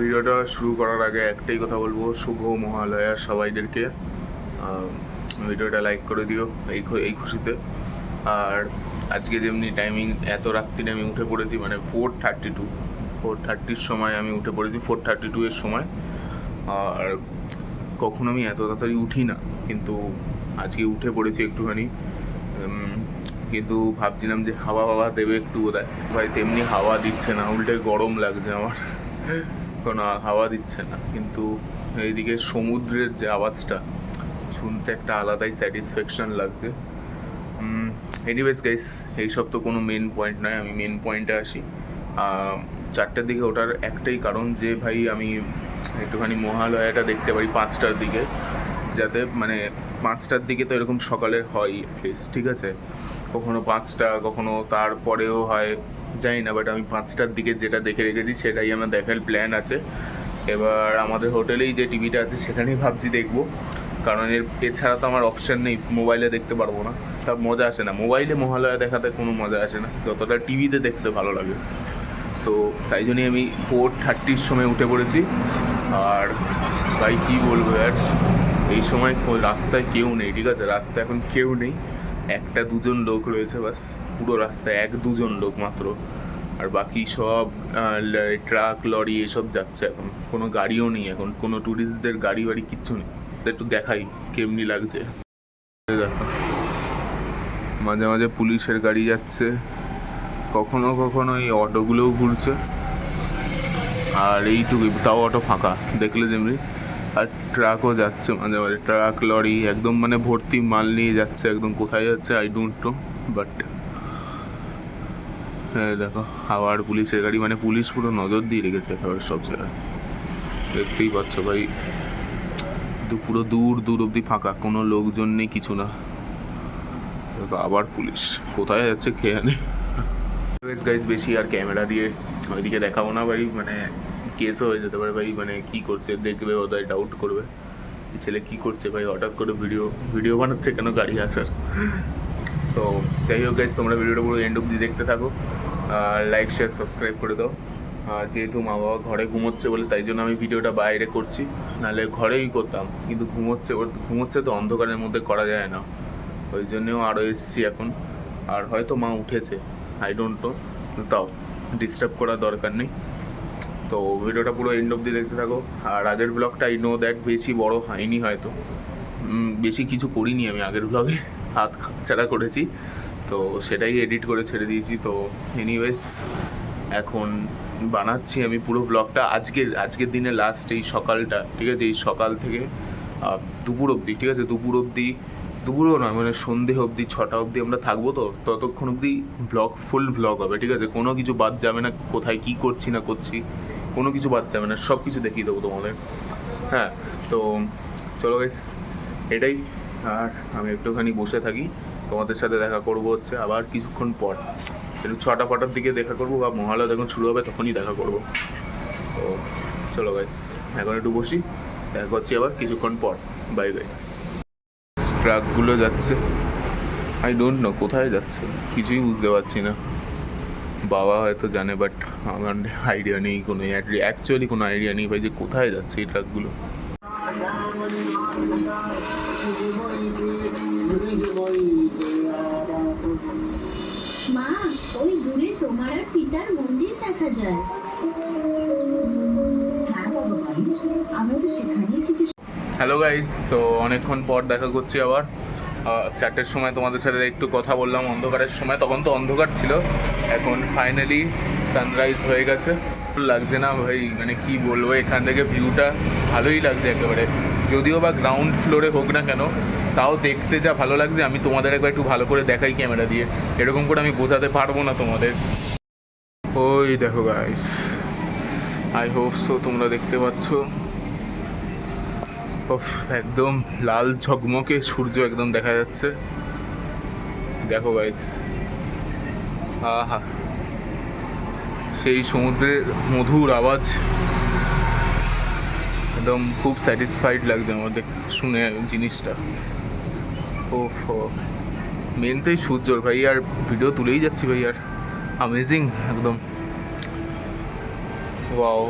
ভিডিওটা শুরু করার আগে একটাই কথা বলবো, শুভ মহালয়া সবাইদেরকে। ভিডিওটা লাইক করে দিও এই খুশিতে। আর আজকে যেমনি টাইমিং, এত রাত্রিরে আমি উঠে পড়েছি, মানে 4:30 সময় আমি উঠে পড়েছি, 4:32 এর সময়। আর কখনো আমি এত তাড়াতাড়ি উঠি না, কিন্তু আজকে উঠে পড়েছি একটুখানি। কিন্তু ভাবছিলাম যে হাওয়া দেবে একটু বোধহয়, ভাই তেমনি হাওয়া দিচ্ছে না, উল্টে গরম লাগছে আমার। কোনো হাওয়া দিচ্ছে না, কিন্তু এইদিকে সমুদ্রের যে আওয়াজটা শুনতে একটা আলাদাই স্যাটিসফ্যাকশন লাগছে। এনিওয়েজ গাইস, এইসব তো কোনো মেন পয়েন্ট নয়, আমি মেন পয়েন্টে আসি। 4টার দিকে ওঠার একটাই কারণ যে ভাই আমি একটুখানি মহালয়াটা দেখতে পারি 5টার দিকে, যাতে মানে 5টার দিকে তো এরকম সকালের হয় প্লিজ, ঠিক আছে, কখনো 5টা কখনো তারপরেও হয়, জানি না, বাট আমি 5টার দিকে যেটা দেখে রেখেছি সেটাই আমার দেখার প্ল্যান আছে। এবার আমাদের হোটেলেই যে টিভিটা আছে সেখানেই ভাবছি দেখবো, কারণ এছাড়া তো আমার অপশান নেই, মোবাইলে দেখতে পারবো না, তার মজা আসে না, মোবাইলে মহালয়া দেখাতে কোনো মজা আসে না যতটা টিভিতে দেখতে ভালো লাগে। তো তাই জন্যই আমি 4:30 সময় উঠে পড়েছি। আর ভাই কী বলবো আর, এই সময় রাস্তায় কেউ নেই, ঠিক আছে, রাস্তায় এখন কেউ নেই, 1-2জন লোক রয়েছে বাস পুরো রাস্তায়, 1-2জন লোক মাত্র। আর বাকি সব ট্রাক লরি এসব যাচ্ছে, এখন কোনো গাড়িও নেই, এখন কোনো ট্যুরিস্টদের গাড়ি বাড়ি কিচ্ছু নেই। একটু দেখাই কেমনি লাগছে, দেখো মাঝে মাঝে পুলিশের গাড়ি যাচ্ছে, কখনো কখনো এই অটোগুলোও ঘুরছে, আর এইটুকুই, তাও অটো ফাঁকা দেখলে যেমনি। আর ট্রাকও যাচ্ছে মাঝে মাঝে, ট্রাক লরি একদম মানে ভর্তি মাল নিয়ে যাচ্ছে, একদম কোথায় যাচ্ছে আই ডোন্ট নো, বাট হ্যাঁ দেখো আবার পুলিশের গাড়ি, মানে পুলিশ পুরো নজর দিয়ে রেখেছে একেবারে সব জায়গায়, দেখতেই পাচ্ছ ভাই, পুরো দূর দূর অবধি ফাঁকা, কোনো লোকজন নেই, কিছু না। আবার পুলিশ কোথায় যাচ্ছে খেয়ে আনে। গাইজ বেশি আর ক্যামেরা দিয়ে ওইদিকে দেখাবো না ভাই, মানে কেসও হয়ে যেতে পারে ভাই, মানে কি করছে দেখবে ওদের ডাউট করবে, ছেলে কি করছে ভাই, হঠাৎ করে ভিডিও বানাচ্ছে কেন গাড়ি আসার। তো যাই হোক গাইজ, তোমরা ভিডিওটা পুরো এন্ড অবধি দেখতে থাকো, লাইক শেয়ার সাবস্ক্রাইব করে দাও। যেহেতু মা বাবা ঘরে ঘুমোচ্ছে বলে তাই জন্য আমি ভিডিওটা বাইরে করছি, নাহলে ঘরেই করতাম, কিন্তু ঘুমোচ্ছে তো অন্ধকারের মধ্যে করা যায় না, ওই জন্যেও আরও এসছি এখন। আর হয়তো মা উঠেছে, আই ডোন্ট নো, তাও ডিস্টার্ব করার দরকার নেই। তো ভিডিওটা পুরো এন্ড অবধি দেখতে থাকো। আর আগের ব্লগটা আই নো দ্যাট বেশি বড় হয়নি, হয়তো বেশি কিছু করিনি আমি আগের ব্লগে, হাত ছাড়া করেছি, তো সেটাই এডিট করে ছেড়ে দিয়েছি। তো এনিওয়েজ এখন বানাচ্ছি আমি পুরো ব্লগটা, আজকের দিনে লাস্ট এই সকালটা, ঠিক আছে, এই সকাল থেকে দুপুর অবধি, ঠিক আছে, দুপুরও নয়, মানে সন্ধে অবধি, 6টা অবধি আমরা থাকবো, তো ততক্ষণ অবধি ফুল ব্লগ হবে, ঠিক আছে, কোনো কিছু বাদ যাবে না, কোথায় কী করছি না করছি কোনো কিছু বাদ যাবে না, সব কিছু দেখিয়ে দেবো তোমাদের। হ্যাঁ, তো চলো গাইস, এটাই। আর আমি একটুখানি বসে থাকি, তোমাদের সাথে দেখা করবো হচ্ছে আবার কিছুক্ষণ পর, একটু 6টা-4টার দিকে দেখা করবো, বা মহালয়া যখন শুরু হবে তখনই দেখা করবো। তো চলো গাইস, এখন একটু বসি, দেখা করছি আবার কিছুক্ষণ পর, বাই গাইস। ট্রাকগুলো যাচ্ছে, আই ডোন্ট নো কোথায় যাচ্ছে, কিছুই বুঝতে পারছি না, বাবা হয়তো জানে, বাট আমার আইডিয়া নেই, কোনো অ্যাকচুয়ালি কোনো আইডিয়া নেই ভাই যে কোথায় যাচ্ছে এই ট্রাকগুলো। মা, ওই দূরে তোমার আর পিতার মন্দির দেখা যায়। হ্যাঁ বাবা, আমরা তো সেখানে কিছু। হ্যালো গাইস, তো অনেকক্ষণ পর দেখা করছি আবার। 4টের সময় তোমাদের সাথে একটু কথা বললাম অন্ধকারের সময়, তখন তো অন্ধকার ছিল, এখন ফাইনালি সানরাইজ হয়ে গেছে। লাগছে না ভাই, মানে কি বলবো, এখান থেকে ভিউটা ভালোই লাগছে একেবারে, যদিও বা গ্রাউন্ড ফ্লোরে হোক না কেন, তাও দেখতে যা ভালো লাগছে, আমি তোমাদের একবার একটু ভালো করে দেখাই ক্যামেরা দিয়ে, এরকম করে আমি বোঝাতে পারবো না তোমাদের। ওই দেখো গাইস, আই হোপ সো তোমরা দেখতে পাচ্ছ, একদম লাল ঝকমকে সূর্য একদম দেখা যাচ্ছে, দেখো গাইস, আহা, সেই সমুদ্রের মধুর আওয়াজ, একদম খুব স্যাটিসফাইড লাগছে আমার শুনে জিনিসটা। মেন তো এই সূর্যর ভাই, আর ভিডিও তুলেই যাচ্ছি ভাই, আর অ্যামেজিং একদম, ওয়াও।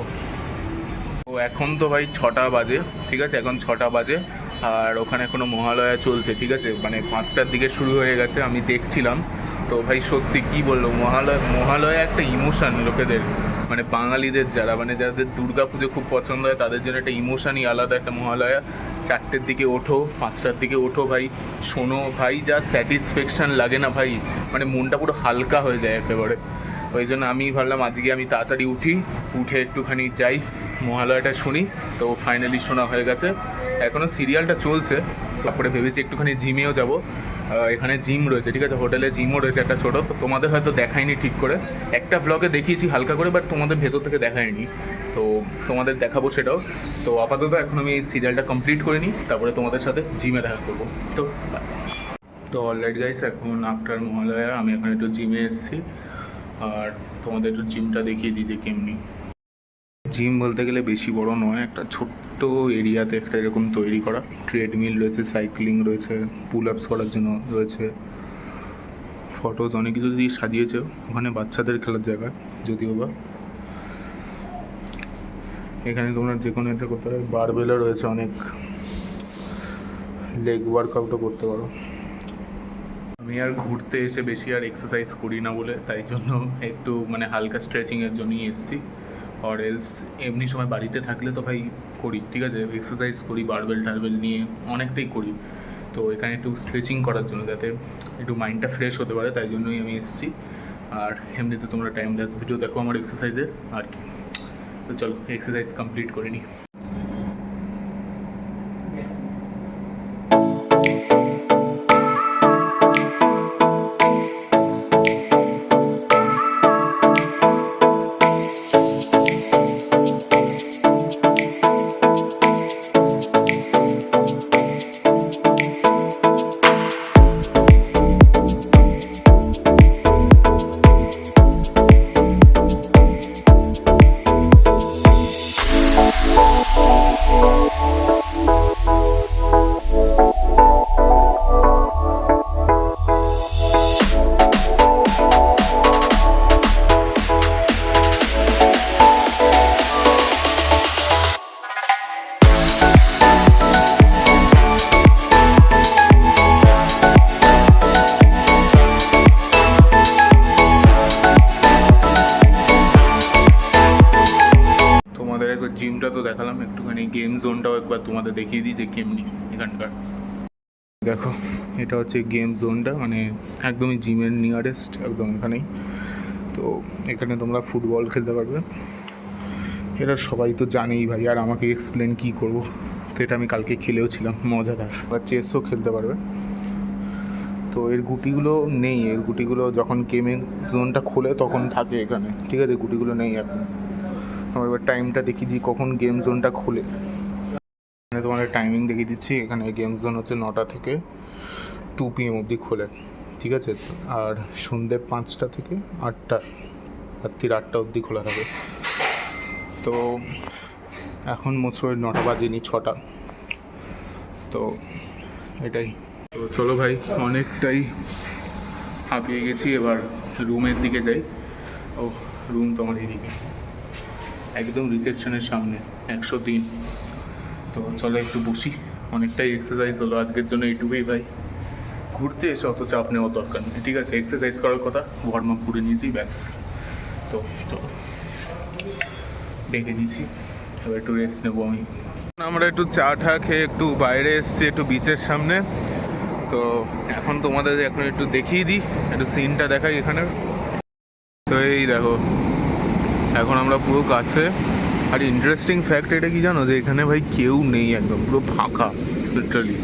তো এখন তো ভাই 6টা বাজে, ঠিক আছে, এখন 6টা বাজে। আর ওখানে এখনো মহালয়া চলছে, ঠিক আছে, মানে 5টার দিকে শুরু হয়ে গেছে, আমি দেখছিলাম। তো ভাই সত্যি কি বললো, মহালয়া একটা ইমোশান লোকেদের, মানে বাঙালিদের যারা, মানে যাদের দুর্গা পুজো খুব পছন্দ হয় তাদের জন্য একটা ইমোশানই আলাদা একটা মহালয়া। 4টের দিকে ওঠো, 5টার দিকে ওঠো ভাই, শোনো ভাই, যা স্যাটিসফ্যাকশান লাগে না ভাই, মানে মনটা পুরো হালকা হয়ে যায় একেবারে। ওই জন্য আমি ভাবলাম আজকে আমি তাড়াতাড়ি উঠে একটুখানি যাই, মহালয়াটা শুনি। তো ফাইনালি শোনা হয়ে গেছে, এখনও সিরিয়ালটা চলছে। তারপরে ভেবেছি একটুখানি জিমেও যাব, এখানে জিম রয়েছে, ঠিক আছে, হোটেলে জিমও রয়েছে একটা ছোটো। তো তোমাদের হয়তো দেখাইনি ঠিক করে, একটা ব্লগে দেখিয়েছি হালকা করে, বাট তোমাদের ভেতর থেকে দেখাইনি, তো তোমাদের দেখাবো সেটাও। তো আপাতত এখন আমি এই সিরিয়ালটা কমপ্লিট করে নিই, তারপরে তোমাদের সাথে জিমে দেখা করবো। তো অলরাইট গাইস, এখন আফটার মহালয়া আমি এখন একটু জিমে এসেছি, আর তোমাদের একটু জিমটা দেখিয়ে দিই যে কেমনি। জিম বলতে গেলে বেশি বড় নয়, একটা ছোট্ট এরিয়াতে একটা এরকম তৈরি করা, ট্রেডমিল রয়েছে, সাইক্লিং রয়েছে, পুল আপস করার জন্য রয়েছে, ফটোজ অনেক কিছু দিয়ে সাজিয়েছে। ওখানে বাচ্চাদের খেলার জায়গা যদিও বা, এখানে তোমরা যে কোনো এটা করতে পারো, বারবেলও রয়েছে অনেক, লেগ ওয়ার্কআউটও করতে পারো। আমি আর ঘুরতে এসে বেশি আর এক্সারসাইজ করি না বলে, তাই জন্য একটু মানে হালকা স্ট্রেচিংয়ের জন্যই এসেছি। আর এলস এমনি সময় বাড়িতে থাকলে তো ভাই করি, ঠিক আছে, এক্সারসাইজ করি, বারবেল টারবেল নিয়ে অনেকটাই করি। তো এখানে একটু স্ট্রেচিং করার জন্য, যাতে একটু মাইন্ডটা ফ্রেশ হতে পারে, তাই জন্যই আমি এসেছি। আর এমনিতে তোমরা টাইম ল্যাপস ভিডিও দেখো আমার এক্সারসাইজের আর কি। তো চলো এক্সারসাইজ কমপ্লিট করে নিই। জিমটা তো দেখালাম, একটুখানি গেম জোনটাও একবার তোমাদের দেখিয়ে দিই যে কেমনি এখানকার। দেখো এটা হচ্ছে গেম জোনটা, মানে একদমই জিমের নিয়ারেস্ট, একদম এখানেই। তো এখানে তোমরা ফুটবল খেলতে পারবে, এটা সবাই তো জানেই ভাই, আর আমাকে এক্সপ্লেন কী করব। তো এটা আমি কালকে খেলেও ছিলাম, মজাদার। বা চেসও খেলতে পারবে। তো এর গুটিগুলো নেই, এর গুটিগুলো যখন গেমিং জোনটা খোলে তখন থাকে এখানে, ঠিক আছে, গুটিগুলো নেই এখন। আমার এবার টাইমটা দেখিয়ে দিই কখন গেম জোনটা খোলে। এখানে তোমাদের টাইমিং দেখিয়ে দিচ্ছি, এখানে গেম জোন হচ্ছে 9টা থেকে 2 PM অবধি খোলে, ঠিক আছে। আর সন্ধ্যে 5টা থেকে 8টা, রাত্রির 8টা অবধি খোলা থাকে। তো এখন মোস্টলি 9টা বাজেনি, 6টা। তো এটাই। তো চলো ভাই, অনেকটাই হাঁপিয়ে গেছি, এবার রুমের দিকে যাই। ও রুম তো আমার এদিকে, একদম রিসেপশনের সামনে, 103। তো চলো একটু বসি, অনেকটাই এক্সারসাইজ হলো আজকের জন্য, এইটুকুই ভাই। ঘুরতে এসে অত চাপ নেওয়ার দরকার নেই, ঠিক আছে, এক্সারসাইজ করার কথা, ওয়ার্ম আপ করে নিয়েছি, ব্যাস। তো চলো ডেকে নিয়েছি, এবার একটু রেস্ট নেবো আমি। আমরা একটু চা টা খেয়ে একটু বাইরে এসেছি, একটু বিচের সামনে। তো এখন তোমাদের এখন একটু দেখিয়ে দিই, একটু সিনটা দেখাই এখানে। তো এই দেখো, এখন আমরা পুরো কাছে। আর ইন্টারেস্টিং ফ্যাক্ট এটা কি জানো, যে এখানে ভাই কেউ নেই, একদম পুরো ফাঁকা লিটারালি।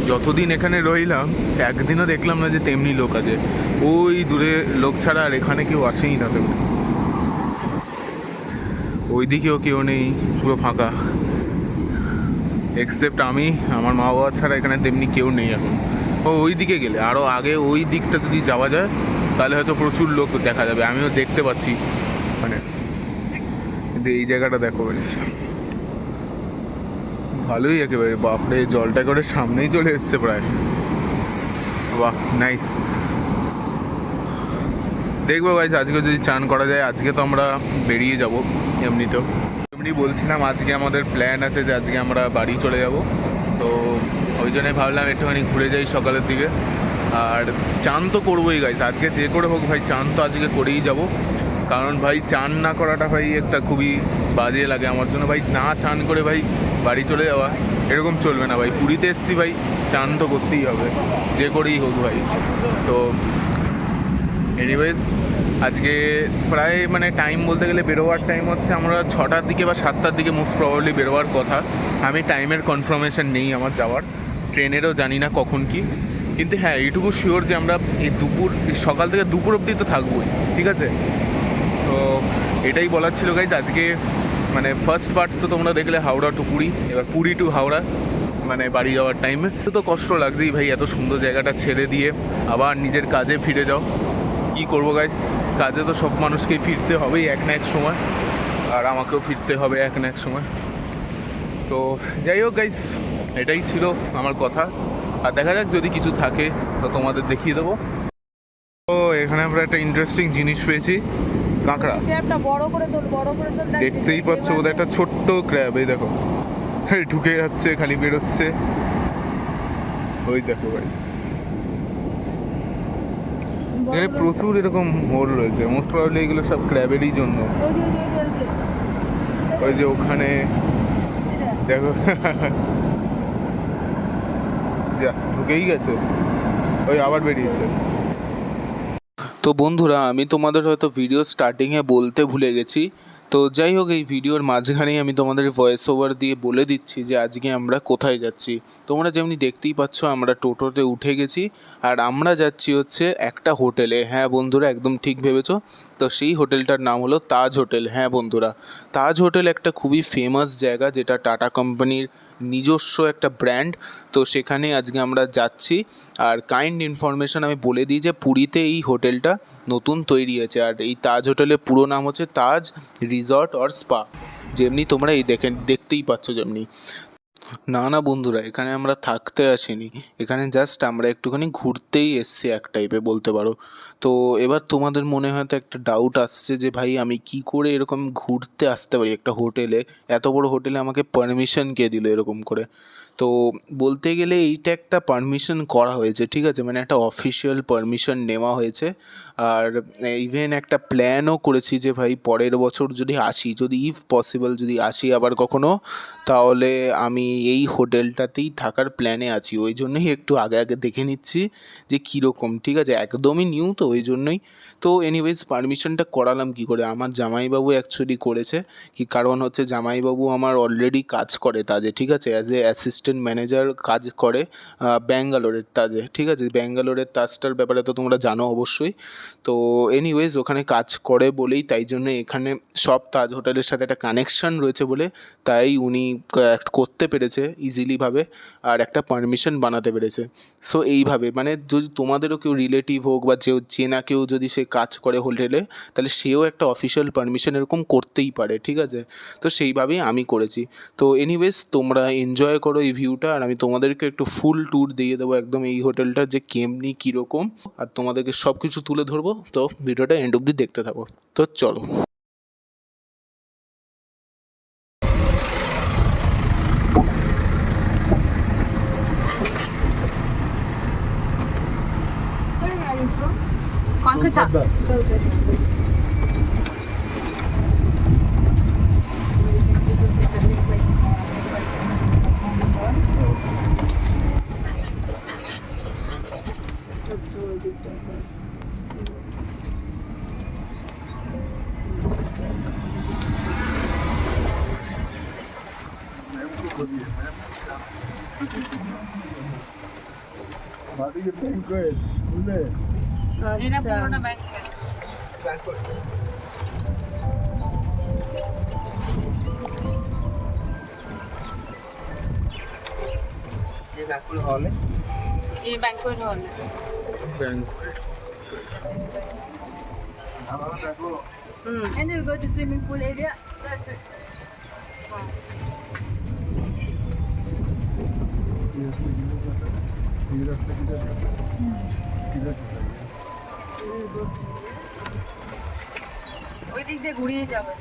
যতদিন এখানে রইলাম একদিনও দেখলাম না যে তেমনি লোক আছে, ওই দূরে লোক ছাড়া আর এখানে কেউ আসেই না। তেমনি ওইদিকেও কেউ নেই, পুরো ফাঁকা, এক্সেপ্ট আমি, আমার মা বাবা ছাড়া এখানে তেমনি কেউ নেই এখন। ওই দিকে গেলে আরও আগে ওই দিকটা যদি যাওয়া যায় তাহলে হয়তো প্রচুর লোক দেখা যাবে, আমিও দেখতে পাচ্ছি মানে। কিন্তু এই জায়গাটা দেখো বেশ ভালোই, একেবারে বাপরে, জলটা করে সামনেই চলে এসছে প্রায়। বাহ নাইস। দেখবো গাইস আজকে যদি চান করা যায়, আজকে তো আমরা বেরিয়ে যাব এমনি অলরেডি বলছিলাম আজকে আমাদের প্ল্যান আছে যে আজকে আমরা বাড়ি চলে যাব, তো ওই জন্যই ভাবলাম একটুখানি ঘুরে যাই সকালের দিকে। আর চান তো করবোই গাইস, আজকে যে করে হোক ভাই চান তো আজকে করেই যাব, কারণ ভাই চান না করাটা ভাই একটা খুবই বাজে লাগে আমার জন্য ভাই। না চান করে ভাই বাড়ি চলে যাওয়া এরকম চলবে না ভাই। পুরীতে এসছি ভাই, চান তো করতেই হবে যে করেই হোক ভাই। তো এনিওয়েজ আজকে প্রায় মানে টাইম বলতে গেলে বেরোবার টাইম হচ্ছে আমরা 6টার দিকে বা 7টার দিকে মোস্ট প্রবাবলি বেরোবার কথা। আমি টাইমের কনফার্মেশন নেই আমার যাওয়ার, ট্রেনেরও জানি না কখন কি, কিন্তু হ্যাঁ এইটুকু শিওর যে আমরা এই সকাল থেকে দুপুর অবধি তো থাকবোই, ঠিক আছে। তো এটাই বলার ছিল গাইজ আজকে। মানে ফার্স্ট পার্ট তো তোমরা দেখলে হাওড়া টু পুরী, এবার পুরী টু হাওড়া মানে বাড়ি যাওয়ার টাইমে তো কষ্ট লাগছেই ভাই, এত সুন্দর জায়গাটা ছেড়ে দিয়ে আবার নিজের কাজে ফিরে যাও। কি করবো গাইস, কাজে তো সব মানুষকেই ফিরতে হবেই এক না এক সময়, আর আমাকেও ফিরতে হবে এক না এক সময়। তো যাই হোক গাইস, এটাই ছিল আমার কথা, আর দেখা যাক যদি কিছু থাকে তো তোমাদের দেখিয়ে দেবো। তো এখানে আমরা একটা ইন্টারেস্টিং জিনিস পেয়েছি, কাঁকড়া। দেখতেই পাচ্ছ বোধহয় একটা ছোট্ট ক্র্যাব, এই দেখো ঢুকে যাচ্ছে খালি বেরোচ্ছে, ওই দেখো গাইস। এখানে প্রচুর এরকম হোল রয়েছে, মোস্ট প্রবাবলি এগুলো সব ক্র্যাবেরই জন্য। ওই যে ওখানে দেখো যা ঢুকেই গেছে, ওই আবার বেরিয়েছে। তো বন্ধুরা আমি তোমাদের হয়তো ভিডিও স্টার্টিংয়ে বলতে ভুলে গেছি, তো যাই হোক এই ভিডিওর মাঝখানেই আমি তোমাদের ভয়েস ওভার দিয়ে বলে দিচ্ছি যে আজকে আমরা কোথায় যাচ্ছি। তোমরা যেমনি দেখতেই পাচ্ছ আমরা টোটোতে উঠে গেছি, আর আমরা যাচ্ছি হচ্ছে একটা হোটেলে। হ্যাঁ বন্ধুরা একদম ঠিক ভেবেছো, তো সেই হোটেলটার নাম হলো তাজ হোটেল। হ্যাঁ বন্ধুরা, তাজ হোটেল একটা খুবই ফেমাস জায়গা, যেটা টাটা কোম্পানির নিজস্ব একটা ব্র্যান্ড। তো সেখানে আজকে আমরা যাচ্ছি। আর কাইন্ড ইনফরমেশন আমি বলে দিই যে পুরীতে এই হোটেলটা নতুন তৈরি হয়েছে, আর এই তাজ হোটেলের পুরো নাম হচ্ছে তাজ রিসর্ট অর স্পা, যেমনি তোমরা এই দেখতেই পাচ্ছ যেমনি। না না বন্ধুরা, এখানে আমরা থাকতে আসিনি, এখানে জাস্ট আমরা একটুখানি ঘুরতেই এসছি এক টাইপে বলতে পারো। তো এবার তোমাদের মনে হয়তো একটা ডাউট আসছে যে ভাই আমি কি করে এরকম ঘুরতে আসতে পারি একটা হোটেলে, এত বড় হোটেলে আমাকে পারমিশন কে দিল এরকম করে। তো বলতে গেলে এইটা একটা পারমিশন করা হয়েছে, ঠিক আছে, মানে একটা অফিসিয়াল পারমিশন নেওয়া হয়েছে। আর ইভেন একটা প্ল্যানও করেছি যে ভাই পরের বছর যদি আসি, যদি ইফ পসিবল যদি আসি আবার কখনো, তাহলে আমি এই হোটেলটাতেই থাকার প্ল্যানে আছি। ওই জন্যই একটু আগে আগে দেখে নিচ্ছি যে কীরকম, ঠিক আছে, একদমই নিউ তো ওই জন্যই। তো এনিওয়েজ পারমিশনটা করালাম কী করে, আমার জামাইবাবু অ্যাকচুয়ালি করেছে। কি কারণ হচ্ছে জামাইবাবু আমার অলরেডি কাজ করে তাজে, ঠিক আছে, অ্যাজ এ অ্যাসিস্ট্যান্ট ম্যানেজার কাজ করে ব্যাঙ্গালোরের তাজে, ঠিক আছে। ব্যাঙ্গালোরের তাজটার ব্যাপারে তো তোমরা জানো অবশ্যই। তো এনিওয়েজ ওখানে কাজ করে বলেই, তাই জন্য এখানে সব তাজ হোটেলের সাথে একটা কানেকশান রয়েছে বলে তাই উনি করতে পেরেছে ইজিলিভাবে, আর একটা পারমিশন বানাতে পেরেছে। সো এইভাবে মানে যদি তোমাদেরও কেউ রিলেটিভ হোক বা চেনা কেউ যদি সে কাজ করে হোটেলে, তাহলে সেও একটা অফিসিয়াল পারমিশন এরকম করতেই পারে, ঠিক আছে। তো সেইভাবেই আমি করেছি। তো এনিওয়েজ তোমরা এনজয় করো এই ভিউটা, আর আমি তোমাদেরকে একটু ফুল ট্যুর দিয়ে দেবো একদম এই হোটেলটা যে কেমনি কীরকম, আর তোমাদেরকে সব কিছু তুলে ধরবো। তো ভিডিওটা এন্ড অবধি দেখতে থাকো, তো চলো। Kolkata. এটা পুরোটা ব্যাংক। ये बैंक्वेट हॉल है, ये बैंक्वेट हॉल है। Banquet And we'll go to swimming pool area. ওই দিক দিয়ে ঘুরিয়ে যাবে।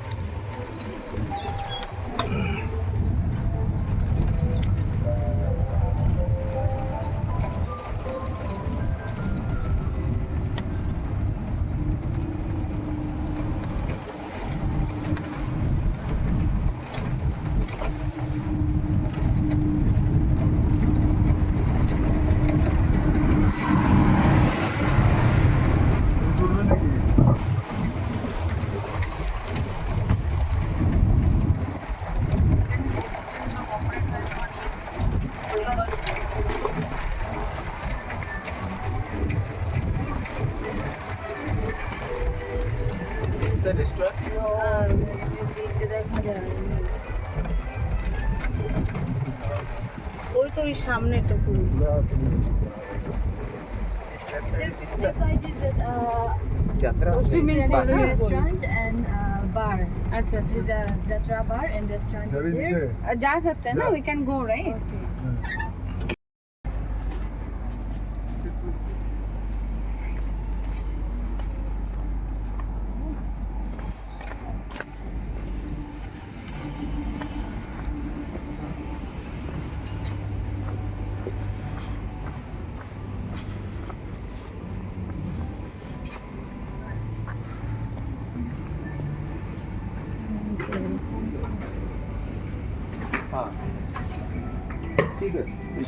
the restaurant? নিচে দেখা যায় ওই তো ওই সামনেটুকু Jatra. Swimming pool Restaurant and bar. अच्छा अच्छा There's a Jatra bar and restaurant is here. जा सकते हैं ना we can go right हाँ ठीक है And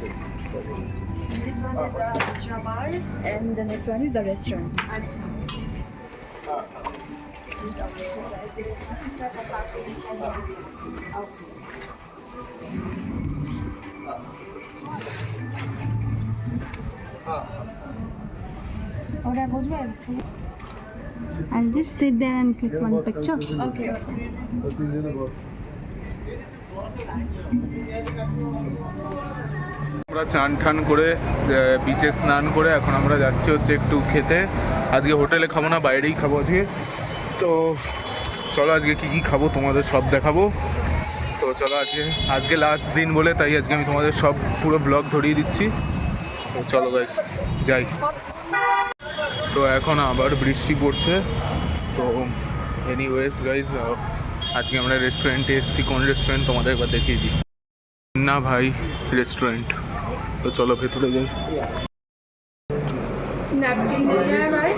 this one is a Jatra bar and the next one is the restaurant. अच्छा और आप बोलिए I'll just sit there and click one picture. Okay. আমরা চান ঠান করে বিচে স্নান করে এখন আমরা যাচ্ছি হচ্ছে একটু খেতে। আজকে হোটেলে খাবো না, বাইরেই খাবো আজকে। তো চলো আজকে কী কী খাবো তোমাদের সব দেখাবো। তো চলো আজকে লাস্ট দিন বলে তাই আজকে আমি তোমাদের সব পুরো ব্লগ ধরিয়ে দিচ্ছি। তো চলো গাইস যাই। তো এখন আবার বৃষ্টি পড়ছে। তো এনিওয়েজ গাইস আজকে আমরা রেস্টুরেন্টে এসেছি। কোন রেস্টুরেন্ট তোমাদের একবার দেখিয়ে দিই। না ভাই রেস্টুরেন্ট। তো চলো ভেতরে যাই। Napkin है भाई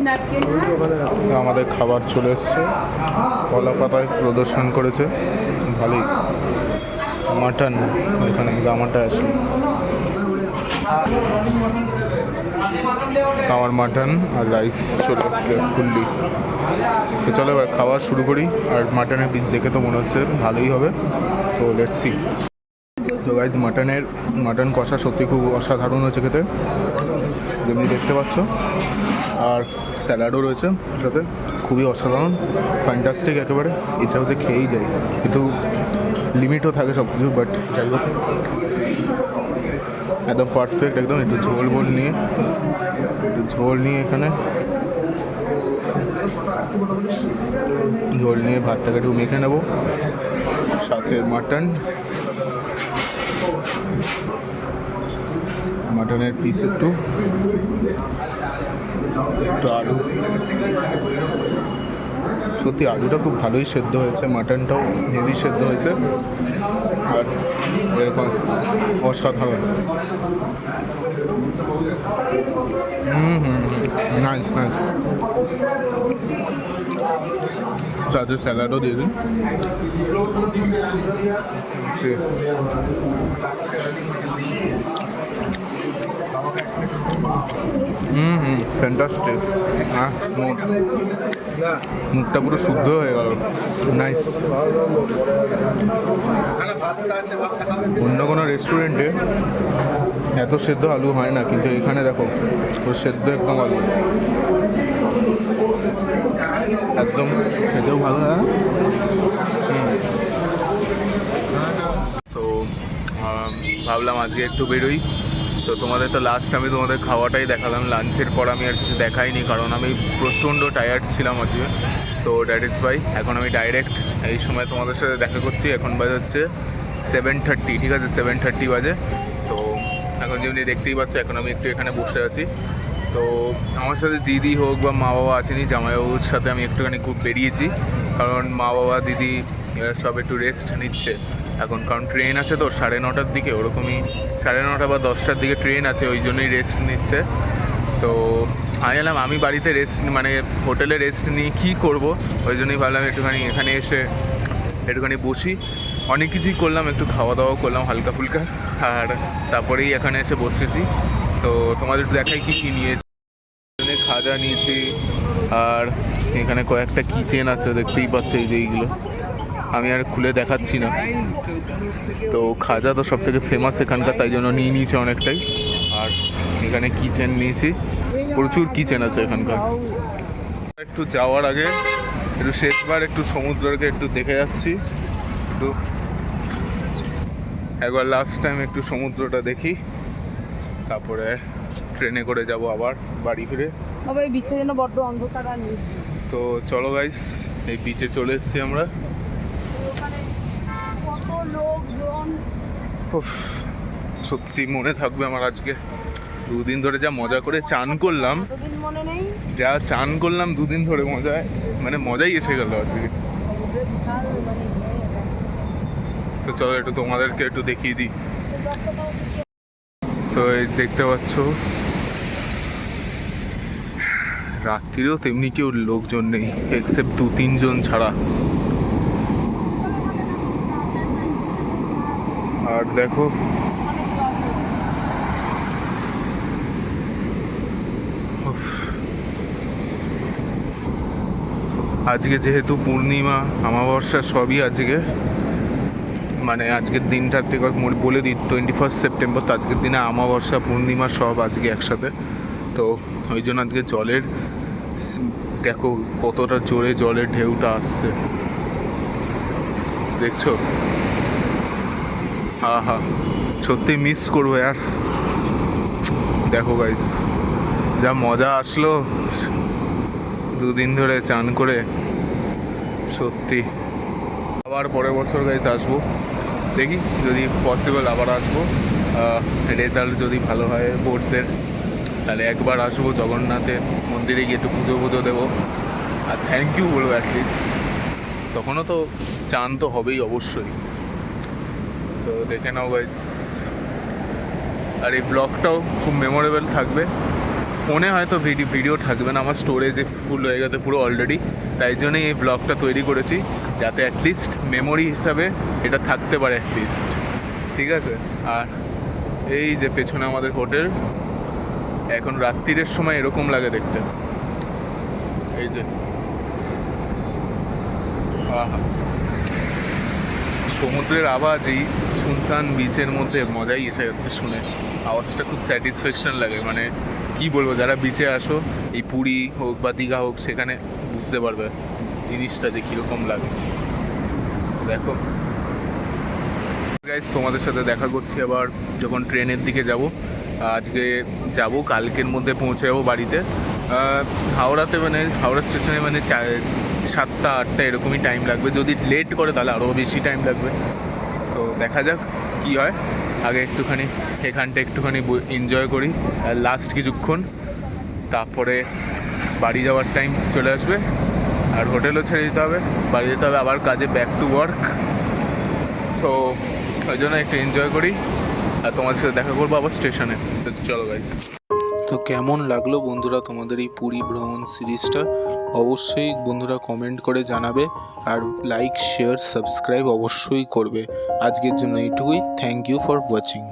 napkin है আমাদের খাবার চলে এসছে, কলা পাতায় প্রদর্শন করেছে, ভালোই। মাটন এখানে গামাটা আসে, আমার মাটন আর রাইস চলে এসছে ফুললি। তো চলো এবার খাওয়া শুরু করি। আর মাটনের পিস দেখে তো মনে হচ্ছে ভালোই হবে। তো লেটস সি। তো গাইজ মাটন কষা সত্যি খুব অসাধারণ হয়েছে খেতে, যেমনি দেখতে পাচ্ছ। আর স্যালাডও রয়েছে সাথে, খুবই অসাধারণ, ফ্যান্টাস্টিক একেবারে। ইচ্ছা হচ্ছে খেয়েই যাই, কিন্তু লিমিটও থাকে সব কিছু। বাট যাই হোক একদম পারফেক্ট, একদম। একটু ঝোল নিয়ে এখানে ঝোল নিয়ে ভাতটাকে একটু মেখে নেবো, সাথে মাটনের পিস, একটু আলু। সত্যি আলুটা খুব ভালোই সেদ্ধ হয়েছে, মাটনটাও হেভি সেদ্ধ হয়েছে। আর এরকম অসাধারণ। নাইস। সাথে স্যালাডও দিয়ে দিন। ফ্যান্টাস্টিক। হ্যাঁ মুখটা পুরো শুদ্ধ হয়ে গেল। নাইস। অন্য কোনো রেস্টুরেন্টে এত সেদ্ধ আলু হয় না, কিন্তু এখানে দেখো ওর সেদ্ধ একদম আলু, একদম খেতেও ভালো। না তো ভাবলাম আজকে একটু বেরোই। তো তোমাদের তো লাস্ট আমি তোমাদের খাওয়াটাই দেখালাম, লাঞ্চের পর আমি আর কিছু দেখাইনি, কারণ আমি প্রচণ্ড টায়ার্ড ছিলাম আজকে। তো দ্যাট ইজ বাই এখন আমি ডাইরেক্ট এই সময় তোমাদের সাথে দেখা করছি। এখন বাজে হচ্ছে 7:30, ঠিক আছে 7:30 বাজে। তো এখন যেমনি দেখতেই পাচ্ছ এখন আমি একটু এখানে বসে আছি। তো আমার সাথে দিদি হোক বা মা বাবা আসেনি, জামাইবাবুর সাথে আমি একটুখানি খুব বেরিয়েছি, কারণ মা বাবা দিদি এরা সব একটু রেস্ট নিচ্ছে এখন, কারণ ট্রেন আছে তো 9:30টার দিকে, ওরকমই 9:30 বা 10টার দিকে ট্রেন আছে, ওই জন্যই রেস্ট নিচ্ছে। তো আমি জানলাম আমি বাড়িতে মানে হোটেলে রেস্ট নিয়ে কী করবো, ওই জন্যই ভাবলাম একটুখানি এখানে এসে একটুখানি বসি। অনেক কিছুই করলাম, একটু খাওয়া দাওয়া করলাম হালকা ফুলকা, আর তারপরেই এখানে এসে বসেছি। তো তোমাদের দেখাই কী নিয়েছি। খাজা নিয়েছি, আর এখানে কয়েকটা কিচেন আছে দেখতেই পাচ্ছ, এই যে এইগুলো আমি আর খুলে দেখাচ্ছি না। তো খাজা তো সব থেকে ফেমাস এখানকার, তাই জন্য নিয়ে নিয়েছে অনেকটাই। আর এখানে কিচেন নিয়েছি, প্রচুর কিচেন আছে এখানকার। একটু যাওয়ার আগে একটু শেষবার একটু সমুদ্রকে একটু দেখে যাচ্ছি, একটু একবার লাস্ট টাইম একটু সমুদ্রটা দেখি, তারপরে ট্রেনে করে যাব আবার বাড়ি ফিরে। বাবা এই বিচে যেন বড্ড অন্ধকার আর নেই। তো চলো গাইস, এই বিচে চলে এসেছি আমরা। ওখানে কত লোকজন। উফ, সত্যি মনে থাকবে আমার আজকে। দুদিন ধরে যা মজা করে চান করলাম, এতদিন মনে নেই। যা চান করলাম দুদিন ধরে, মজাই এসে গেল আজকে। বিশাল মানে তো চলো একটু তোমাদেরকে একটু দেখিয়ে দিই। তো এই দেখতে পাচ্ছ রাত্রিরেও তেমনি কেউ লোকজন নেই এক্সেপ্ট 2-3 জন ছাড়া। আর দেখো উফ, আজকে যেহেতু পূর্ণিমা অমাবস্যা সবই আজকে, মানে আজকের দিনটার থেকে বলে দিই 21 সেপ্টেম্বর, তো আজকের দিনে অমাবস্যা পূর্ণিমা সব আজকে একসাথে। তো ওই জন্য আজকে জলের দেখো কতটা জোরে জলের ঢেউটা আসছে, দেখছো? আহা, সত্যি মিস করবো আর। দেখো গাইস যা মজা আসলো দুদিন ধরে চান করে, সত্যি। আবার পরের বছর গাইস আসবো, দেখি যদি পসিবল আবার আসবো। রেজাল্ট যদি ভালো হয় বোর্ডসের, তাহলে একবার আসবো জগন্নাথের মন্দিরে গিয়ে একটু পুজো দেবো আর থ্যাংক ইউ বলবো অ্যাটলিস্ট। তখনও তো চান তো হবেই অবশ্যই। তো দেখে নাও গাইস, আর এই ব্লগটাও খুব মেমোরেবল থাকবে। ফোনে হয়তো ভিডিও থাকবে না, আমার স্টোরেজে ফুল হয়ে গেছে পুরো অলরেডি, তাই জন্যই এই ব্লগটা তৈরি করেছি, যাতে অ্যাটলিস্ট মেমোরি হিসাবে এটা থাকতে পারে অ্যাটলিস্ট, ঠিক আছে? আর এই যে পেছনে আমাদের হোটেল, এখন রাত্রিরের সময় এরকম লাগে দেখতে, এই যে আহা, সমুদ্রের আওয়াজ এই শুনশান বিচের মধ্যে মজাই এসে যাচ্ছে শুনে। আওয়াজটা খুব স্যাটিসফ্যাকশন লাগে, মানে কি বলবো, যারা বিচে আসো এই পুরী হোক বা দীঘা হোক, সেখানে বুঝতে পারবে জিনিসটা যে কীরকম লাগে। দেখো গাইস, তোমাদের সাথে দেখা করছি আবার যখন ট্রেনের দিকে যাব। আজকে যাব, কালকের মধ্যে পৌঁছে যাবো বাড়িতে। হাওড়াতে মানে হাওড়া স্টেশনে মানে 7টা-8টা এরকমই টাইম লাগবে, যদি লেট করে তাহলে আরও বেশি টাইম লাগবে। তো দেখা যাক কি হয়। আগে একটুখানি এখানটা একটুখানি এনজয় করি লাস্ট কিছুক্ষণ, তারপরে বাড়ি যাওয়ার টাইম চলে আসবে, আর হোটেলও ছেড়ে দিতে হবে, বাড়ি যেতে হবে আবার কাজে, ব্যাক টু ওয়ার্ক। সো ওই জন্য একটু এনজয় করি, আর তোমার সাথে দেখা করবো আবার স্টেশনে। তো চলো গাইস। তো কেমন লাগলো বন্ধুরা তোমাদের এই পুরী ভ্রমণ সিরিজটা, অবশ্যই বন্ধুরা কমেন্ট করে জানাবে, আর লাইক শেয়ার সাবস্ক্রাইব অবশ্যই করবে। আজকের জন্য এইটুকুই, থ্যাংক ইউ ফর ওয়াচিং।